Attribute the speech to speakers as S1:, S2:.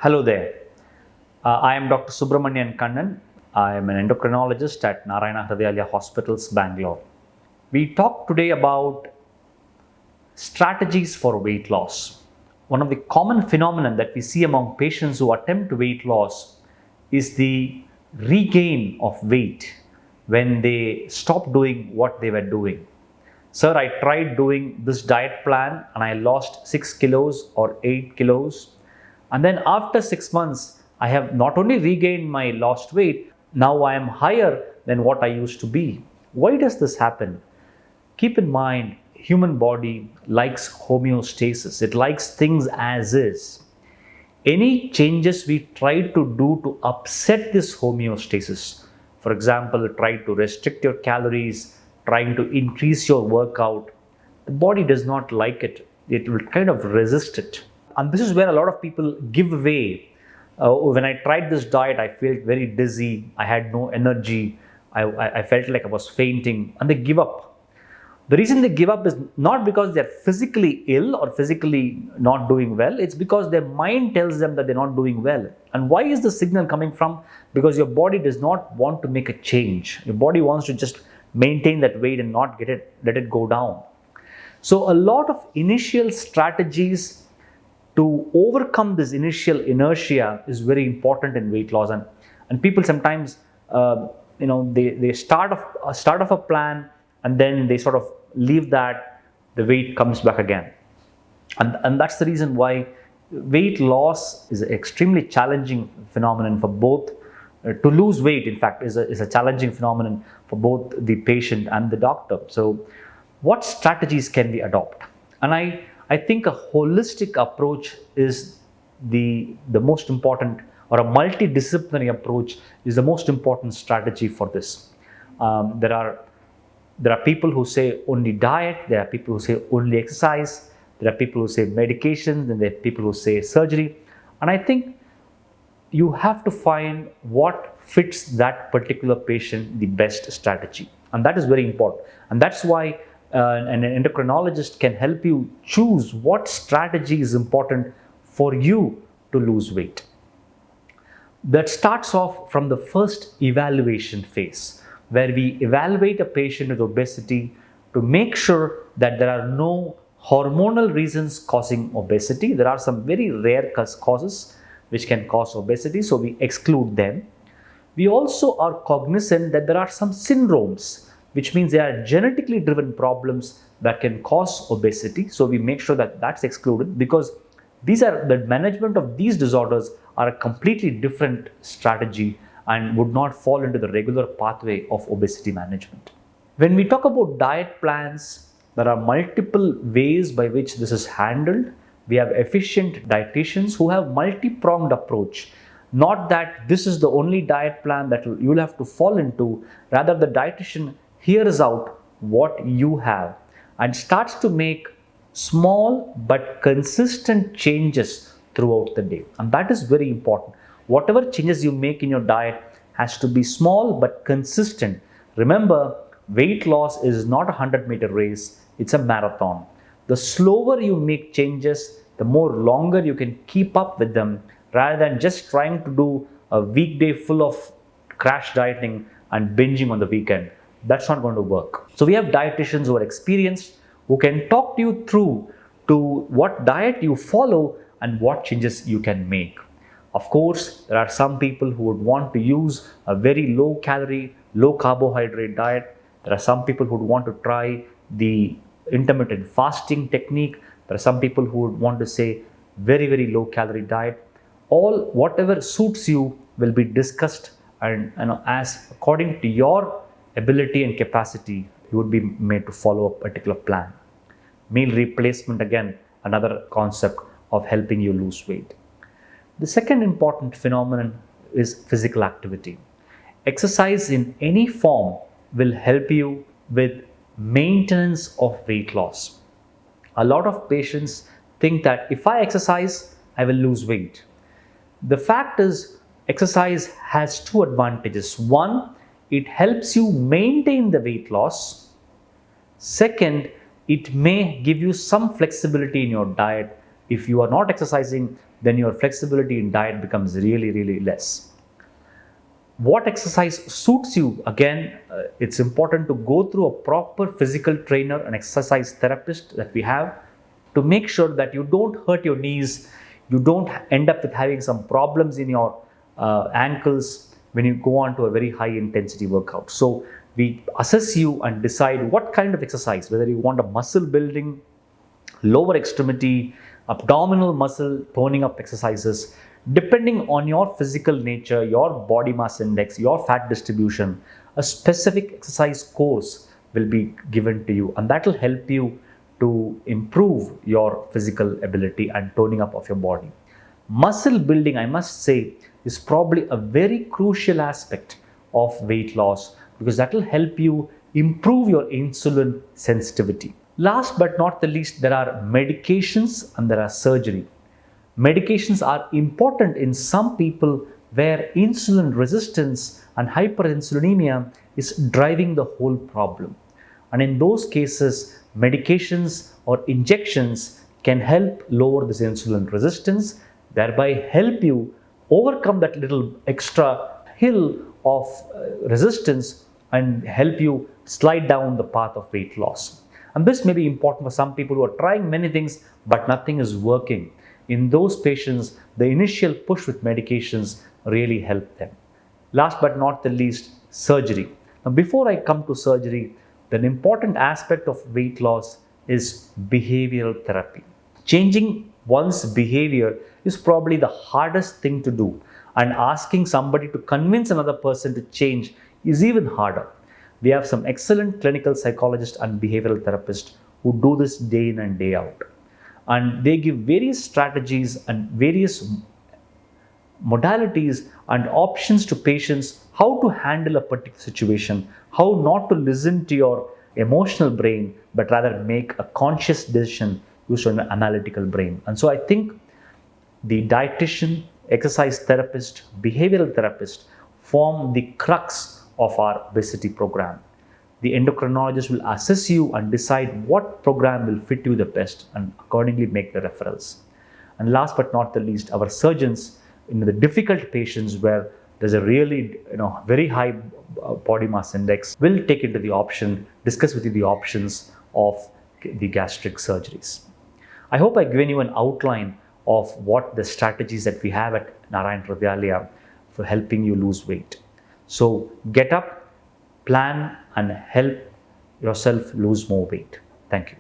S1: Hello there. I am Dr. Subramanian Kannan. I am an endocrinologist at Narayana Hridayalaya Hospitals, Bangalore. We talk today about strategies for weight loss. One of the common phenomena that we see among patients who attempt weight loss is the regain of weight when they stop doing what they were doing. Sir, I tried doing this diet plan and I lost 6 kilos or 8 kilos. And then after 6 months, I have not only regained my lost weight, now I am higher than what I used to be. Why does this happen? Keep in mind, human body likes homeostasis. It likes things as is. Any changes we try to do to upset this homeostasis, for example, try to restrict your calories, trying to increase your workout, the body does not like it. It will kind of resist it. And this is where a lot of people give way. When I tried this diet, I felt very dizzy. I had no energy. I felt like I was fainting, and they give up. The reason they give up is not because they're physically ill or physically not doing well. It's because their mind tells them that they're not doing well. And why is the signal coming from? Because your body does not want to make a change. Your body wants to just maintain that weight and not let it go down. So a lot of initial strategies to overcome this initial inertia is very important in weight loss. And people sometimes, they start off a plan, and then they sort of leave that, the weight comes back again. And that's the reason why weight loss is an extremely challenging phenomenon for both. To lose weight, in fact, is a challenging phenomenon for both the patient and the doctor. So what strategies can we adopt? And I think a holistic approach is the most important, or a multidisciplinary approach is the most important strategy for this. There are people who say only diet, there are people who say only exercise, there are people who say medication, then there are people who say surgery. And I think you have to find what fits that particular patient the best strategy. And that is very important. And that's why an endocrinologist can help you choose what strategy is important for you to lose weight. That starts off from the first evaluation phase, where we evaluate a patient with obesity to make sure that there are no hormonal reasons causing obesity. There are some very rare causes which can cause obesity, so we exclude them. We also are cognizant that there are some syndromes, which means they are genetically driven problems that can cause obesity. So we make sure that that's excluded, because the management of these disorders are a completely different strategy and would not fall into the regular pathway of obesity management. When we talk about diet plans, there are multiple ways by which this is handled. We have efficient dietitians who have multi-pronged approach. Not that this is the only diet plan that you'll have to fall into. Rather, the dietitian hears out what you have and starts to make small but consistent changes throughout the day. And that is very important. Whatever changes you make in your diet has to be small but consistent. Remember, weight loss is not a 100-meter race, it's a marathon. The slower you make changes, the more longer you can keep up with them, rather than just trying to do a weekday full of crash dieting and binging on the weekend. That's not going to work. So we have dietitians who are experienced, who can talk to you through to what diet you follow and what changes you can make. Of course, there are some people who would want to use a very low calorie, low carbohydrate diet. There are some people who would want to try the intermittent fasting technique. There are some people who would want to say very, very low calorie diet. Whatever suits you will be discussed, and as according to your ability and capacity, you would be made to follow a particular plan. Meal replacement, again, another concept of helping you lose weight. The second important phenomenon is physical activity. Exercise in any form will help you with maintenance of weight loss. A lot of patients think that if I exercise, I will lose weight. The fact is, exercise has two advantages. One, it helps you maintain the weight loss. Second, it may give you some flexibility in your diet If you are not exercising, then your flexibility in diet becomes really, really less. What exercise suits you? Again, it's important to go through a proper physical trainer and exercise therapist that we have to make sure that you don't hurt your knees, you don't end up with having some problems in your ankles when you go on to a very high intensity workout. So we assess you and decide what kind of exercise, whether you want a muscle building, lower extremity, abdominal muscle toning up exercises. Depending on your physical nature, your body mass index, your fat distribution, a specific exercise course will be given to you, and that will help you to improve your physical ability and toning up of your body. Muscle building, I must say, is probably a very crucial aspect of weight loss because that will help you improve your insulin sensitivity. Last but not the least, there are medications and there are surgery. Medications are important in some people where insulin resistance and hyperinsulinemia is driving the whole problem. And in those cases, medications or injections can help lower this insulin resistance, thereby help you overcome that little extra hill of resistance and help you slide down the path of weight loss. And this may be important for some people who are trying many things but nothing is working. In those patients, the initial push with medications really help them. Last but not the least, surgery. Now, before I come to surgery, the important aspect of weight loss is behavioral therapy. Changing one's behavior is probably the hardest thing to do, and asking somebody to convince another person to change is even harder. We have some excellent clinical psychologists and behavioral therapists who do this day in and day out. And they give various strategies and various modalities and options to patients how to handle a particular situation, how not to listen to your emotional brain, but rather make a conscious decision used on an analytical brain. And so I think the dietitian, exercise therapist, behavioral therapist form the crux of our obesity program. The endocrinologist will assess you and decide what program will fit you the best and accordingly make the referrals. And last but not the least, our surgeons in the difficult patients where there's a really very high body mass index will take into the option, discuss with you the options of the gastric surgeries. I hope I've given you an outline of what the strategies that we have at Narayan Hridayalaya for helping you lose weight. So get up, plan and help yourself lose more weight. Thank you.